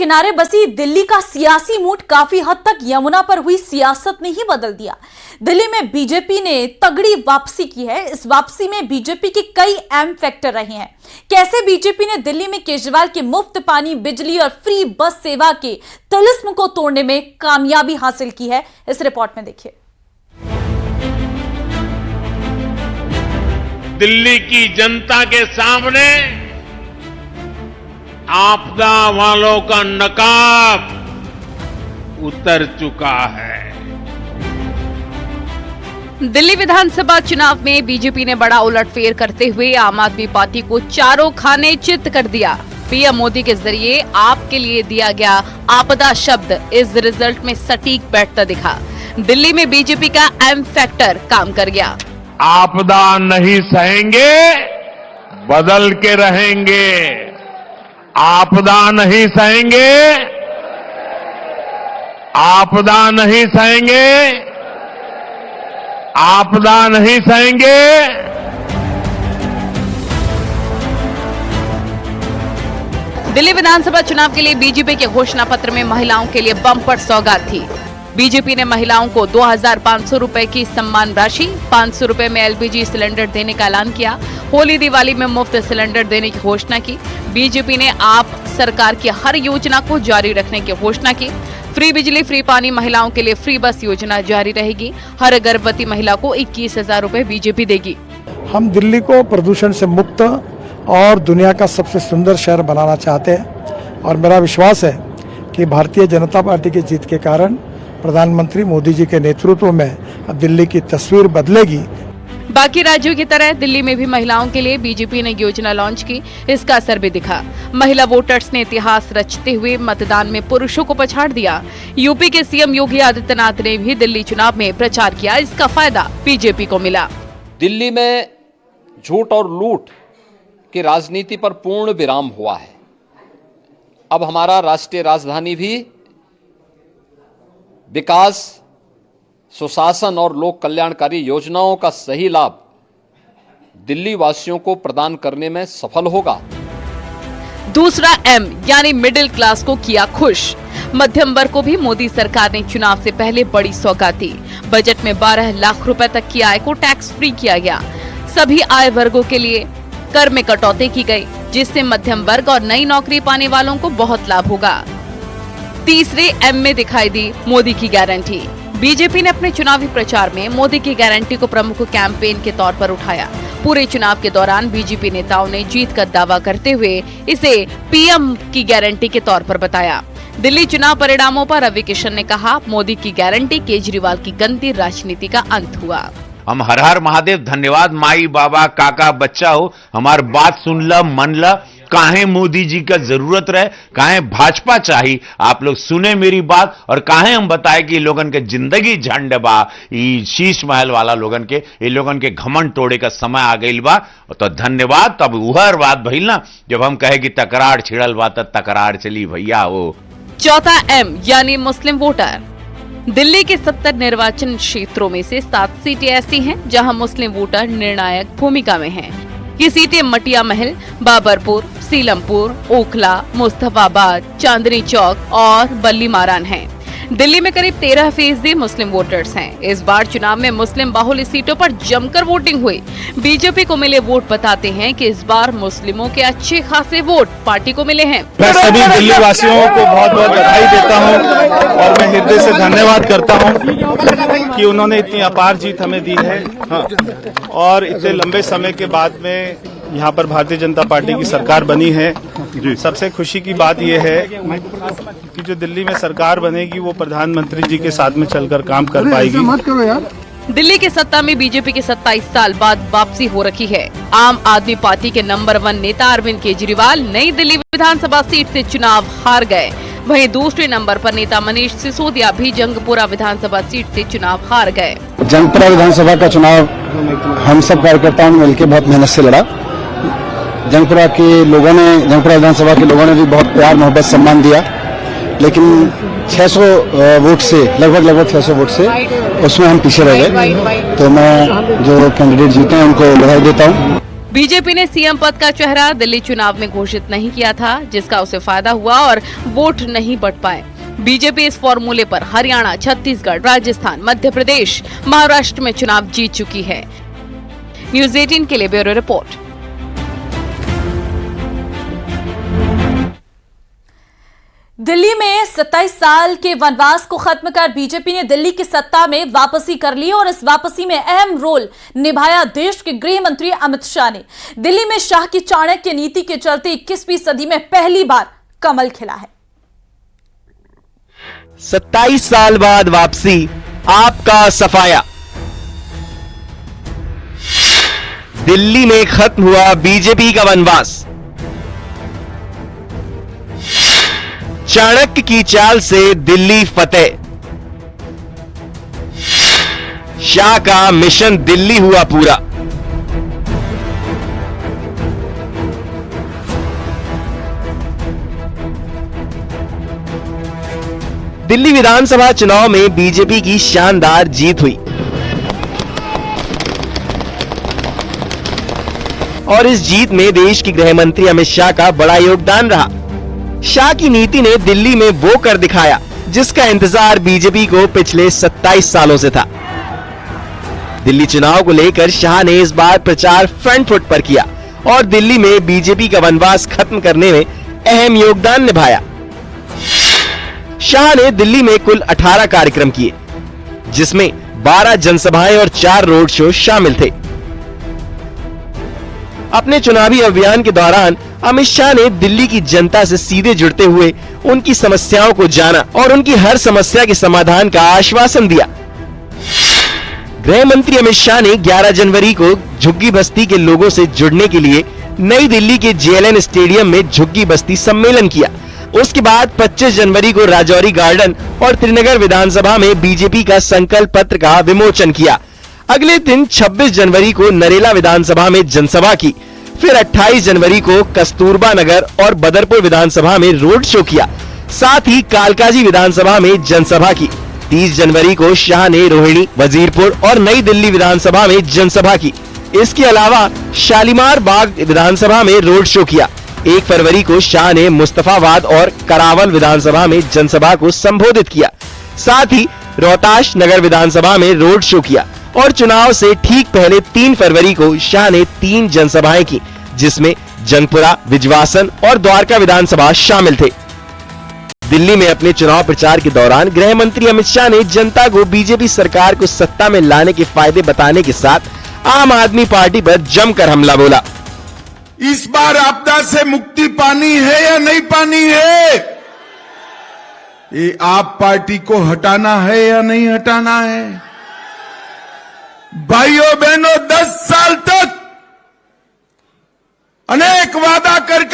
किनारे बसी दिल्ली का सियासी मूड काफी हद तक यमुना पर हुई सियासत ने ही बदल दिया। दिल्ली में बीजेपी ने तगड़ी वापसी की है। इस वापसी में बीजेपी के कई अहम फैक्टर रहे हैं। कैसे बीजेपी ने दिल्ली में केजरीवाल के मुफ्त पानी, बिजली और फ्री बस सेवा के तिलिस्म को तोड़ने में कामयाबी हासिल की है, इस रिपोर्ट में देखिए। दिल्ली की जनता के सामने आपदा वालों का नकाब उतर चुका है। दिल्ली विधानसभा चुनाव में बीजेपी ने बड़ा उलटफेर करते हुए आम आदमी पार्टी को चारों खाने चित कर दिया। पीएम मोदी के जरिए आपके लिए दिया गया आपदा शब्द इस रिजल्ट में सटीक बैठता दिखा। दिल्ली में बीजेपी का एम फैक्टर काम कर गया। आपदा नहीं सहेंगे, बदल के रहेंगे। आपदा नहीं सहेंगे, आपदा नहीं सहेंगे, आपदा नहीं सहेंगे। दिल्ली विधानसभा चुनाव के लिए बीजेपी के घोषणा पत्र में महिलाओं के लिए बम्पर सौगात थी। बीजेपी ने महिलाओं को 2,500 रुपए की सम्मान राशि, 500 रुपए में एलपीजी सिलेंडर देने का ऐलान किया। होली दिवाली में मुफ्त सिलेंडर देने की घोषणा की। बीजेपी ने आप सरकार की हर योजना को जारी रखने की घोषणा की। फ्री बिजली, फ्री पानी, महिलाओं के लिए फ्री बस योजना जारी रहेगी। हर गर्भवती महिला को 21,000 रुपए बीजेपी देगी। हम दिल्ली को प्रदूषण से मुक्त और दुनिया का सबसे सुंदर शहर बनाना चाहते हैं और मेरा विश्वास है कि भारतीय जनता पार्टी की जीत के कारण प्रधानमंत्री मोदी जी के नेतृत्व में अब दिल्ली की तस्वीर बदलेगी। बाकी राज्यों की तरह दिल्ली में भी महिलाओं के लिए बीजेपी ने योजना लॉन्च की। इसका असर भी दिखा। महिला वोटर्स ने इतिहास रचते हुए मतदान में पुरुषों को पछाड़ दिया। यूपी के सीएम योगी आदित्यनाथ ने भी दिल्ली चुनाव में प्रचार किया। इसका फायदा बीजेपी को मिला। दिल्ली में झूठ और लूट की राजनीति पर पूर्ण विराम हुआ है। अब हमारा राष्ट्रीय राजधानी भी विकास, सुशासन और लोक कल्याणकारी योजनाओं का सही लाभ दिल्ली वासियों को प्रदान करने में सफल होगा। दूसरा एम यानी मिडिल क्लास को किया खुश। मध्यम वर्ग को भी मोदी सरकार ने चुनाव से पहले बड़ी सौगात दी। बजट में 12 लाख रुपए तक की आय को टैक्स फ्री किया गया। सभी आय वर्गों के लिए कर में कटौती की गई, जिससे मध्यम वर्ग और नई नौकरी पाने वालों को बहुत लाभ होगा। तीसरे एम में दिखाई दी मोदी की गारंटी। बीजेपी ने अपने चुनावी प्रचार में मोदी की गारंटी को प्रमुख कैंपेन के तौर पर उठाया। पूरे चुनाव के दौरान बीजेपी नेताओं ने जीत का दावा करते हुए इसे पीएम की गारंटी के तौर पर बताया। दिल्ली चुनाव परिणामों पर रवि किशन ने कहा, मोदी की गारंटी केजरीवाल की गंदी राजनीति का अंत हुआ। हम हर हर महादेव, धन्यवाद माई बाबा काका बच्चा हो, हमार बात सुन ल, मन ल। काहे मोदी जी का जरूरत रहे, काहे भाजपा चाहिए, आप लोग सुने मेरी बात। और काहे हम बताए कि लोगन के जिंदगी झंड बा, ई शीश महल वाला लोगन के, ये लोगन के घमंड तोड़े का समय आ गई बा। तो धन्यवाद। तब उहर बात भइल ना, जब हम कहे कि तकरार छिड़ल बा त तकरार चली भैया हो। चौथा एम यानी मुस्लिम वोटर। दिल्ली के 70 निर्वाचन क्षेत्रों में से 7 सीटें ऐसी हैं जहां मुस्लिम वोटर निर्णायक भूमिका में हैं। ये सीटें मटिया महल, बाबरपुर, सीलमपुर, ओखला, मुस्तफाबाद, चांदनी चौक और बल्ली मारान हैं। दिल्ली में करीब 13% मुस्लिम वोटर्स हैं। इस बार चुनाव में मुस्लिम बाहुल्य सीटों पर जमकर वोटिंग हुई। बीजेपी को मिले वोट बताते हैं कि इस बार मुस्लिमों के अच्छे खासे वोट पार्टी को मिले हैं। मैं सभी दिल्ली वासियों को बहुत बहुत बधाई देता हूं और मैं हृदय से धन्यवाद करता हूं कि उन्होंने इतनी अपार जीत हमें दी है। और इतने लंबे समय के बाद में यहाँ पर भारतीय जनता पार्टी की सरकार बनी है। सबसे खुशी की बात यह है कि जो दिल्ली में सरकार बनेगी वो प्रधानमंत्री जी के साथ में चलकर काम कर पाएगी। दिल्ली की सत्ता में बीजेपी के 27 साल बाद वापसी हो रखी है। आम आदमी पार्टी के नंबर 1 नेता अरविंद केजरीवाल नई दिल्ली विधानसभा सीट से चुनाव हार गए। वहीं दूसरे नंबर पर नेता मनीष सिसोदिया भी जंगपुरा विधानसभा सीट से चुनाव हार गए। जंगपुरा विधानसभा का चुनाव हम सब कार्यकर्ताओं ने मिलकर बहुत मेहनत से लड़ा। जंगपुरा विधानसभा के लोगों ने भी बहुत प्यार, मोहब्बत, सम्मान दिया, लेकिन 600 वोट से लगभग 600 वोट से उसमें हम पीछे रह गए। तो मैं जो कैंडिडेट जीते हैं उनको बधाई देता हूँ। बीजेपी ने सीएम पद का चेहरा दिल्ली चुनाव में घोषित नहीं किया था, जिसका उसे फायदा हुआ और वोट नहीं बढ़ पाए। बीजेपी इस फॉर्मूले पर हरियाणा, छत्तीसगढ़, राजस्थान, मध्य प्रदेश, महाराष्ट्र में चुनाव जीत चुकी है। न्यूज़ 18 के लिए ब्यूरो रिपोर्ट। दिल्ली में 27 साल के वनवास को खत्म कर बीजेपी ने दिल्ली की सत्ता में वापसी कर ली और इस वापसी में अहम रोल निभाया देश के गृह मंत्री अमित शाह ने। दिल्ली में शाह की चाणक्य नीति के चलते 21वीं सदी में पहली बार कमल खिला है। 27 साल बाद वापसी, आपका सफाया। दिल्ली में खत्म हुआ बीजेपी का वनवास। चाणक्य की चाल से दिल्ली फतेह। शाह का मिशन दिल्ली हुआ पूरा। दिल्ली विधानसभा चुनाव में बीजेपी की शानदार जीत हुई और इस जीत में देश के गृह मंत्री अमित शाह का बड़ा योगदान रहा। शाह की नीति ने दिल्ली में वो कर दिखाया जिसका इंतजार बीजेपी को पिछले 27 सालों से था। दिल्ली चुनाव को लेकर शाह ने इस बार प्रचार फ्रंट फुट पर किया और दिल्ली में बीजेपी का वनवास खत्म करने में अहम योगदान निभाया। शाह ने दिल्ली में कुल 18 कार्यक्रम किए, जिसमें 12 जनसभाएं और 4 रोड शो शामिल थे। अपने चुनावी अभियान के दौरान अमित शाह ने दिल्ली की जनता से सीधे जुड़ते हुए उनकी समस्याओं को जाना और उनकी हर समस्या के समाधान का आश्वासन दिया। गृह मंत्री अमित शाह ने 11 जनवरी को झुग्गी बस्ती के लोगों से जुड़ने के लिए नई दिल्ली के JLN स्टेडियम में झुग्गी बस्ती सम्मेलन किया। उसके बाद 25 जनवरी को राजौरी गार्डन और त्रिनगर विधानसभा में बीजेपी का संकल्प पत्र का विमोचन किया। अगले दिन 26 जनवरी को नरेला विधानसभा में जनसभा की। फिर 28 जनवरी को कस्तूरबा नगर और बदरपुर विधानसभा में रोड शो किया। साथ ही कालकाजी विधानसभा में जनसभा की। 30 जनवरी को शाह ने रोहिणी, वजीरपुर और नई दिल्ली विधानसभा में जनसभा की। इसके अलावा शालीमार बाग विधानसभा में रोड शो किया। 1 फरवरी को शाह ने मुस्तफाबाद और करावल विधानसभा में जनसभा को संबोधित किया। साथ ही रोहताश नगर विधानसभा में रोड शो किया और चुनाव से ठीक पहले 3 फरवरी को शाह ने 3 जनसभाएं की, जिसमें जंगपुरा, विजवासन और द्वारका विधानसभा शामिल थे। दिल्ली में अपने चुनाव प्रचार के दौरान गृह मंत्री अमित शाह ने जनता को बीजेपी सरकार को सत्ता में लाने के फायदे बताने के साथ आम आदमी पार्टी पर जमकर हमला बोला। इस बार आपदा से मुक्ति पानी है या नहीं पानी है? ये आप पार्टी को हटाना है या नहीं हटाना है? भाइयों बहनों, 10 साल तक अनेक वादा कर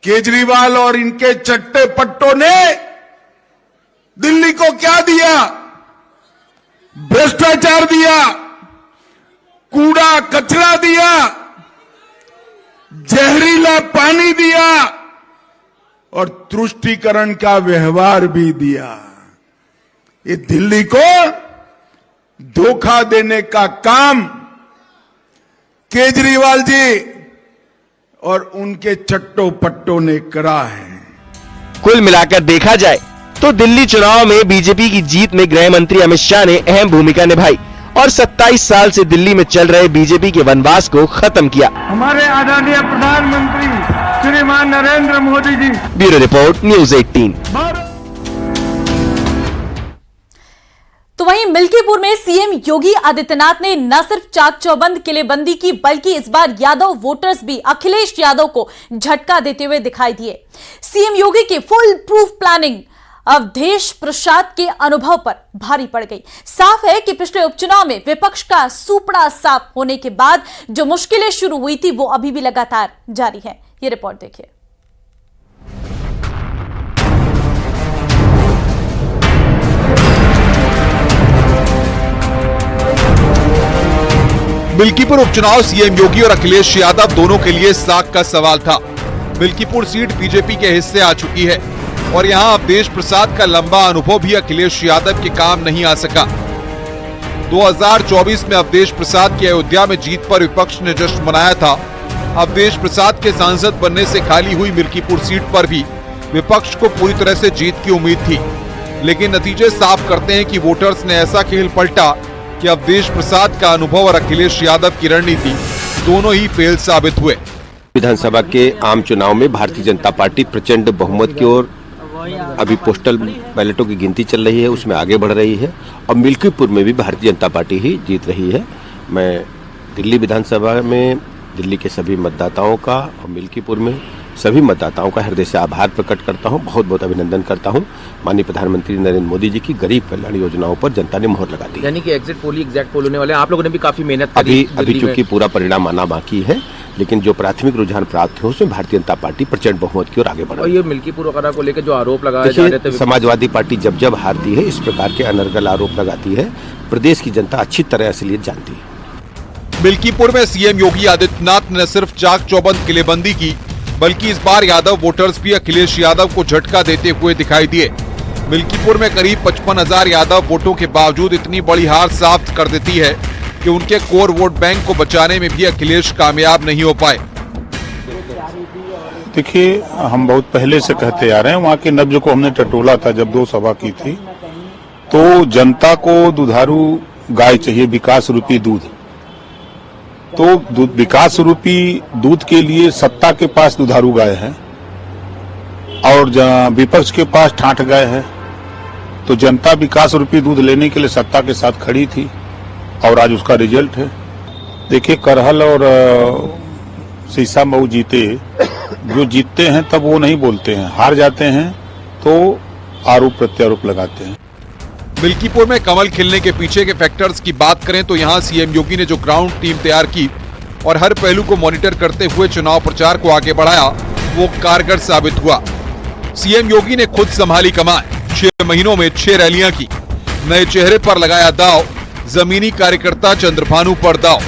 केजरीवाल और इनके चट्टे पट्टों ने दिल्ली को क्या दिया? भ्रष्टाचार दिया, कूड़ा कचरा दिया, जहरीला पानी दिया और तुष्टीकरण का व्यवहार भी दिया। ये दिल्ली को धोखा देने का काम केजरीवाल जी और उनके चट्टो पट्टों ने करा है। कुल मिलाकर देखा जाए तो दिल्ली चुनाव में बीजेपी की जीत में गृह मंत्री अमित शाह ने अहम भूमिका निभाई और 27 साल से दिल्ली में चल रहे बीजेपी के वनवास को खत्म किया। हमारे आदरणीय प्रधानमंत्री श्रीमान Narendra Modi ji. Bureau report, news 18। तो वहीं मिल्कीपुर में सीएम योगी आदित्यनाथ ने न सिर्फ चाक चौबंद किलेबंदी की, बल्कि इस बार यादव वोटर्स भी अखिलेश यादव को झटका देते हुए दिखाई दिए। सीएम योगी की full proof planning Awadhesh Prasad के अनुभव पर भारी पड़ गई। साफ है कि पिछले उपचुनाव में विपक्ष का सुपड़ा साफ होने के बाद जो मुश्किलें शुरू हुई थी वो अभी भी लगातार जारी है। ये रिपोर्ट देखिए। मिल्कीपुर उपचुनाव सीएम योगी और अखिलेश यादव दोनों के लिए साख का सवाल था। मिल्कीपुर सीट बीजेपी के हिस्से आ चुकी है और यहां अवधेश प्रसाद का लंबा अनुभव भी अखिलेश यादव के काम नहीं आ सका। 2024 में अवधेश प्रसाद की अयोध्या में जीत पर विपक्ष ने जश्न मनाया था। अवधेश प्रसाद के सांसद बनने से खाली हुई मिल्कीपुर सीट पर भी विपक्ष को पूरी तरह से जीत की उम्मीद थी, लेकिन नतीजे साफ करते हैं कि वोटर्स ने ऐसा खेल पलटा कि अवधेश प्रसाद का अनुभव और अखिलेश यादव की रणनीति दोनों ही फेल साबित हुए। विधानसभा के आम चुनाव में भारतीय जनता पार्टी प्रचंड बहुमत की ओर अभी पोस्टल बैलेटों की गिनती चल रही है, उसमें आगे बढ़ रही है और मिल्कीपुर में भी भारतीय जनता पार्टी ही जीत रही है। मैं दिल्ली विधानसभा में दिल्ली के सभी मतदाताओं का और मिल्कीपुर में सभी मतदाताओं का हृदय से आभार प्रकट करता हूं, बहुत बहुत अभिनंदन करता हूं। माननीय प्रधानमंत्री नरेंद्र मोदी जी की गरीब कल्याण योजनाओं पर जनता ने मोहर लगा दी। यानी कि एग्जिट पोल ही एग्जैक्ट पोल होने वाले हैं। आप लोगों ने भी काफी मेहनत करी। अभी चूंकि पूरा परिणाम आना बाकी है, लेकिन जो प्राथमिक रुझान प्राप्त हुए उसमें भारतीय जनता पार्टी प्रचंड बहुमत की ओर आगे बढ़ रही है। और ये मिल्कीपुर वगैरह को लेकर जो आरोप लगाए जा रहे थे, समाजवादी पार्टी जब जब हारती है इस प्रकार के अनर्गल आरोप लगाती है। प्रदेश की जनता अच्छी तरह असलियत जानती है। मिल्कीपुर में सीएम योगी आदित्यनाथ ने न सिर्फ चाक चौबंद किलेबंदी की, बल्कि इस बार यादव वोटर्स भी अखिलेश यादव को झटका देते हुए दिखाई दिए। मिल्कीपुर में करीब 55,000 यादव वोटों के बावजूद इतनी बड़ी हार साबित कर देती है कि उनके कोर वोट बैंक को बचाने में भी अखिलेश कामयाब नहीं हो पाए। देखिए, हम बहुत पहले से कहते आ रहे हैं, वहाँ के नब्ज को हमने टटोला था जब 2 सभा की थी, तो जनता को दुधारू गाय चाहिए, विकास रूपी दूध। तो विकास रूपी दूध के लिए सत्ता के पास दुधारू गाय है और विपक्ष के पास ठाठ गाय है। तो जनता विकास रूपी दूध लेने के लिए सत्ता के साथ खड़ी थी और आज उसका रिजल्ट है। देखिए, करहल और शीशा मऊ जीते, जो जीतते हैं तब वो नहीं बोलते हैं, हार जाते हैं तो आरोप प्रत्यारोप लगाते हैं। मिल्कीपुर में कमल खिलने के पीछे के फैक्टर्स की बात करें तो यहां सीएम योगी ने जो ग्राउंड टीम तैयार की और हर पहलू को मॉनिटर करते हुए चुनाव प्रचार को आगे बढ़ाया, वो कारगर साबित हुआ। सीएम योगी ने खुद संभाली कमान, 6 महीनों में 6 रैलियां की, नए चेहरे पर लगाया दाव, जमीनी कार्यकर्ता चंद्रभानु पर दाव,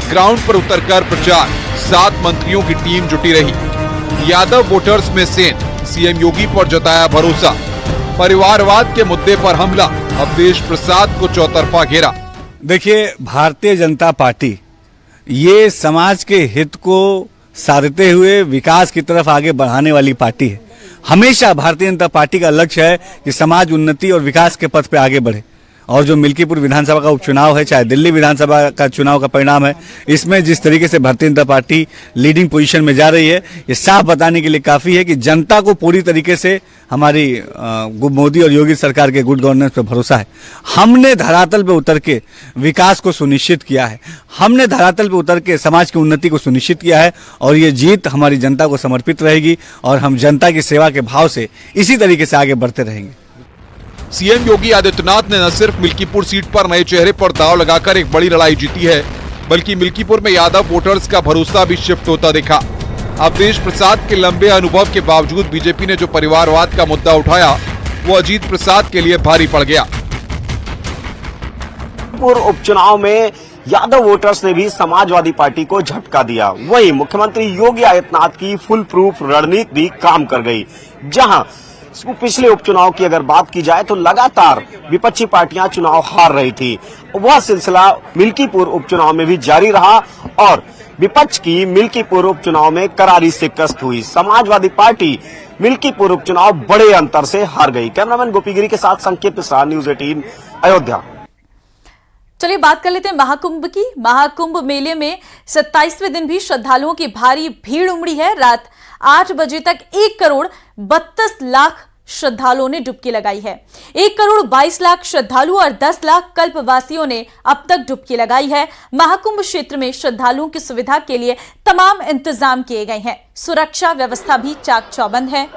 ग्राउंड पर उतरकर प्रचार, 7 मंत्रियों की टीम जुटी रही। यादव वोटर्स में सेन, सीएम योगी पर जताया भरोसा, परिवारवाद के मुद्दे पर हमला, अवधेश प्रसाद को चौतरफा घेरा। देखिए, भारतीय जनता पार्टी ये समाज के हित को साधते हुए विकास की तरफ आगे बढ़ाने वाली पार्टी है। हमेशा भारतीय जनता पार्टी का लक्ष्य है कि समाज उन्नति और विकास के पथ पे आगे बढ़े। और जो मिल्कीपुर विधानसभा का उपचुनाव है, चाहे दिल्ली विधानसभा का चुनाव का परिणाम है, इसमें जिस तरीके से Bharatiya Janata party leading position में जा रही है, ये साफ बताने के लिए काफी है कि जनता को पूरी तरीके से हमारी मोदी और योगी सरकार के गुड गवर्नेंस पर भरोसा है। हमने धरातल पे उतर के विकास को सुनिश्चित किया है, हमने धरातल पे उतर के समाज की उन्नति को सुनिश्चित किया है और ये जीत हमारी जनता को समर्पित रहेगी और हम जनता की सेवा के भाव से इसी तरीके से आगे बढ़ते रहेंगे। सीएम योगी आदित्यनाथ ने न सिर्फ मिल्कीपुर सीट पर नए चेहरे पर दांव लगाकर एक बड़ी लड़ाई जीती है, बल्कि मिल्कीपुर में यादव वोटर्स का भरोसा भी शिफ्ट होता दिखा। अवधेश प्रसाद के लंबे अनुभव के बावजूद बीजेपी ने जो परिवारवाद का मुद्दा उठाया, वो अजीत प्रसाद के लिए भारी पड़ गया। उपचुनाव में यादव वोटर्स ने भी समाजवादी पार्टी को झटका दिया। वहीं मुख्यमंत्री योगी आदित्यनाथ की फुल प्रूफ रणनीति भी काम कर गई। जहां पिछले उपचुनाव की अगर बात की जाए तो लगातार विपक्षी पार्टियां चुनाव हार रही थी, वह सिलसिला मिल्कीपुर उपचुनाव में भी जारी रहा और विपक्ष की मिल्कीपुर उपचुनाव में करारी शिकस्त हुई। समाजवादी पार्टी मिल्कीपुर उपचुनाव बड़े अंतर से हार गई। कैमरामैन गोपीगिरी के साथ संकेत मिश्रा, न्यूज़ 18 अयोध्या। चलिए बात कर लेते हैं महाकुंभ की। महाकुंभ मेले में 27वें दिन भी श्रद्धालुओं की भारी भीड़ उमड़ी है। रात 8 बजे तक 1 करोड़ 32 लाख श्रद्धालुओं ने डुबकी लगाई है। 1 करोड़ 22 लाख श्रद्धालु और 10 लाख कल्पवासियों ने अब तक डुबकी लगाई है। महाकुंभ क्षेत्र में श्रद्धालुओं की सुविधा के लिए तमाम इंतजाम किए गए हैं। सुरक्षा व्यवस्था भी चाक चौबंद है।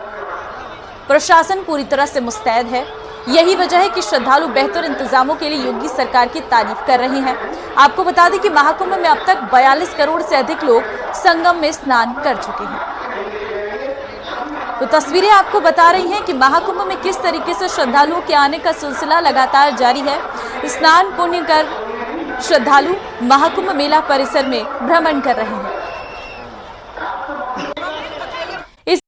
प्रशासन पूरी तरह से मुस्तैद है। यही वजह है कि श्रद्धालु बेहतर इंतजामों के लिए योगी सरकार की तारीफ कर रहे हैं। आपको बता दें कि महाकुंभ में अब तक 42 करोड़ से अधिक लोग संगम में स्नान कर चुके हैं। तो तस्वीरें आपको बता रही हैं कि महाकुंभ में किस तरीके से श्रद्धालुओं के आने का सिलसिला लगातार जारी है। स्नान पुण्य कर श्रद्धालु महाकुंभ मेला परिसर में भ्रमण कर रहे हैं।